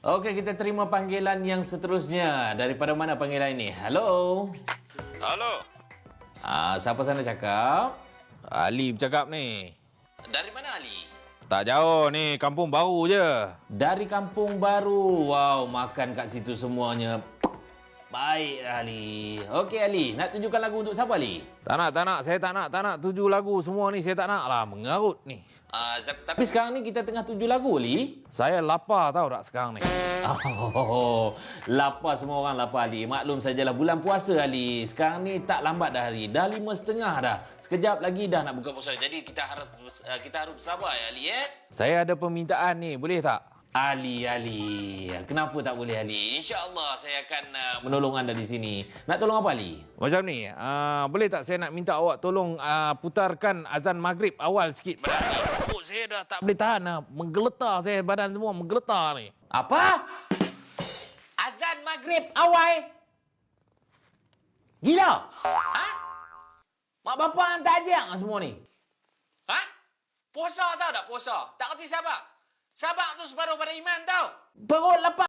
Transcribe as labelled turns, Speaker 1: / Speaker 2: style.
Speaker 1: Okey, kita terima panggilan yang seterusnya. Daripada mana panggilan ini? Hello?
Speaker 2: Halo,
Speaker 1: Siapa sana cakap?
Speaker 2: Ali bercakap ni.
Speaker 1: Dari mana Ali?
Speaker 2: Tak jauh ni, kampung baru je.
Speaker 1: Dari Kampung Baru. Wow, makan kat situ semuanya. Baik Ali. Okey Ali, nak tunjukkan lagu untuk siapa Ali?
Speaker 2: Tak nak. Saya tak nak tuju lagu semua ni. Saya tak nak lah, mengarut ni.
Speaker 1: Tapi sekarang ni kita tengah tuju lagu Ali.
Speaker 2: Saya lapar tau tak sekarang ni.
Speaker 1: Oh, lapar semua orang lapar Ali. Maklum sajalah bulan puasa Ali. Sekarang ni tak lambat dah Ali. Dah 5.30 dah. Sekejap lagi dah nak buka puasa. Jadi kita harus bersabar ya Ali
Speaker 2: Saya ada permintaan ni, boleh tak?
Speaker 1: Ali. Kenapa tak boleh Ali? InsyaAllah saya akan menolong anda di sini. Nak tolong apa Ali?
Speaker 2: Macam ni, boleh tak saya nak minta awak tolong putarkan azan maghrib awal sikit badan ni. Oh, saya dah tak boleh tahan lah. Menggeletar saya, badan semua menggeletar ni.
Speaker 1: Apa? Azan maghrib awal? Gila? Mak bapak hantar ajak semua ni? Puasa tau tak puasa? Tak kerti sabar? Sabar tu separuh pada iman tau. Perut lapar.